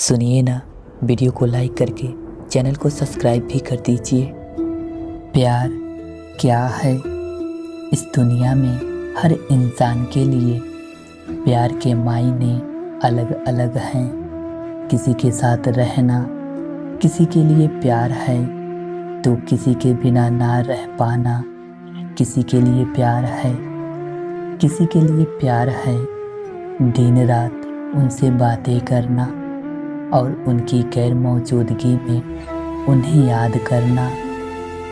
सुनिए ना, वीडियो को लाइक करके चैनल को सब्सक्राइब भी कर दीजिए। प्यार क्या है? इस दुनिया में हर इंसान के लिए प्यार के मायने अलग अलग हैं। किसी के साथ रहना किसी के लिए प्यार है, तो किसी के बिना ना रह पाना किसी के लिए प्यार है। किसी के लिए प्यार है दिन रात उनसे बातें करना और उनकी गैर मौजूदगी में उन्हें याद करना,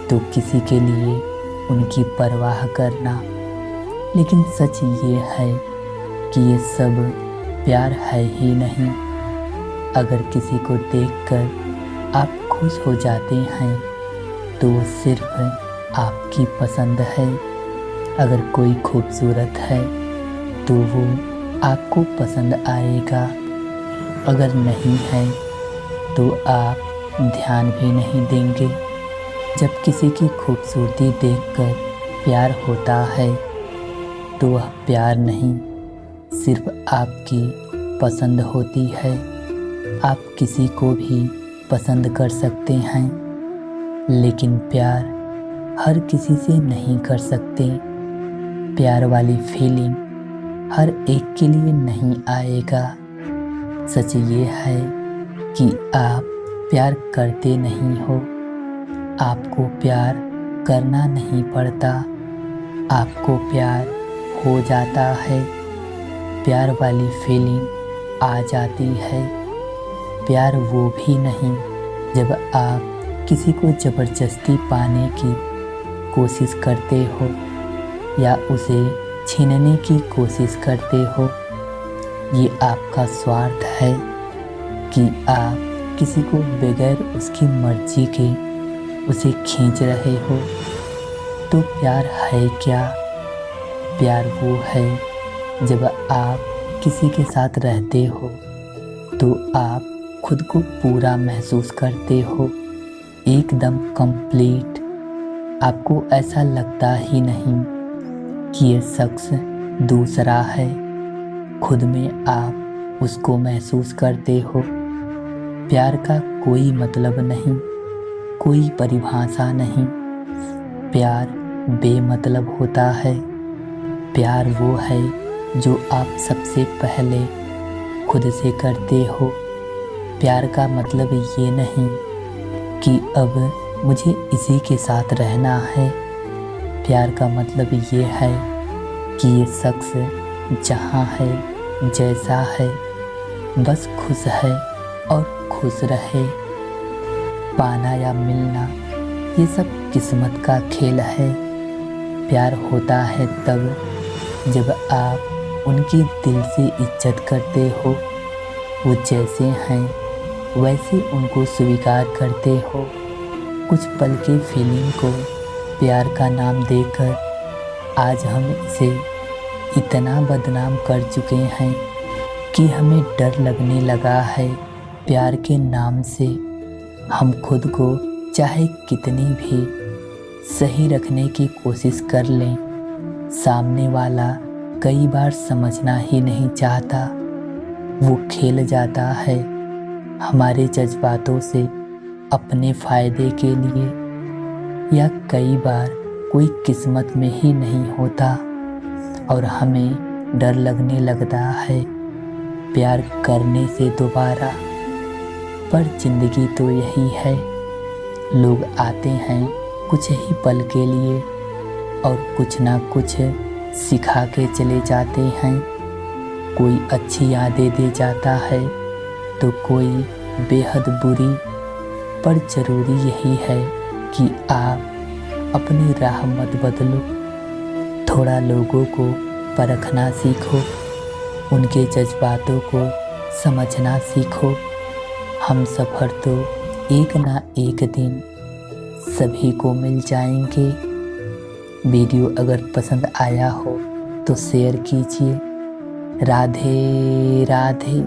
तो किसी के लिए उनकी परवाह करना। लेकिन सच ये है कि ये सब प्यार है ही नहीं। अगर किसी को देखकर आप खुश हो जाते हैं तो वो सिर्फ आपकी पसंद है। अगर कोई खूबसूरत है तो वो आपको पसंद आएगा। अगर नहीं है तो आप ध्यान भी नहीं देंगे। जब किसी की खूबसूरती देखकर प्यार होता है तो वह प्यार नहीं, सिर्फ आपकी पसंद होती है। आप किसी को भी पसंद कर सकते हैं, लेकिन प्यार हर किसी से नहीं कर सकते। प्यार वाली फीलिंग हर एक के लिए नहीं आएगा। सच ये है कि आप प्यार करते नहीं हो, आपको प्यार करना नहीं पड़ता, आपको प्यार हो जाता है। प्यार वाली फीलिंग आ जाती है। प्यार वो भी नहीं जब आप किसी को ज़बरदस्ती पाने की कोशिश करते हो या उसे छीनने की कोशिश करते हो। ये आपका स्वार्थ है कि आप किसी को बगैर उसकी मर्जी के उसे खींच रहे हो। तो प्यार है क्या? प्यार वो है जब आप किसी के साथ रहते हो तो आप खुद को पूरा महसूस करते हो, एकदम कंप्लीट। आपको ऐसा लगता ही नहीं कि ये शख्स दूसरा है। खुद में आप उसको महसूस करते हो। प्यार का कोई मतलब नहीं, कोई परिभाषा नहीं। प्यार बेमतलब होता है। प्यार वो है जो आप सबसे पहले खुद से करते हो। प्यार का मतलब ये नहीं कि अब मुझे इसी के साथ रहना है। प्यार का मतलब ये है कि ये शख्स जहाँ है, जैसा है, बस खुश है और खुश रहे। पाना या मिलना ये सब किस्मत का खेल है। प्यार होता है तब जब आप उनकी दिल से इज्जत करते हो, वो जैसे हैं वैसे उनको स्वीकार करते हो। कुछ पल की फीलिंग को प्यार का नाम देकर आज हम इसे इतना बदनाम कर चुके हैं कि हमें डर लगने लगा है। प्यार के नाम से हम खुद को चाहे कितनी भी सही रखने की कोशिश कर लें, सामने वाला कई बार समझना ही नहीं चाहता। वो खेल जाता है हमारे जज्बातों से अपने फ़ायदे के लिए, या कई बार कोई किस्मत में ही नहीं होता और हमें डर लगने लगता है प्यार करने से दोबारा। पर ज़िंदगी तो यही है, लोग आते हैं कुछ ही पल के लिए और कुछ ना कुछ सिखा के चले जाते हैं। कोई अच्छी यादें दे जाता है तो कोई बेहद बुरी। पर ज़रूरी यही है कि आप अपनी राह मत बदलो। थोड़ा लोगों को परखना सीखो, उनके जज्बातों को समझना सीखो। हम सफ़र तो एक ना एक दिन सभी को मिल जाएंगे। वीडियो अगर पसंद आया हो तो शेयर कीजिए। राधे राधे।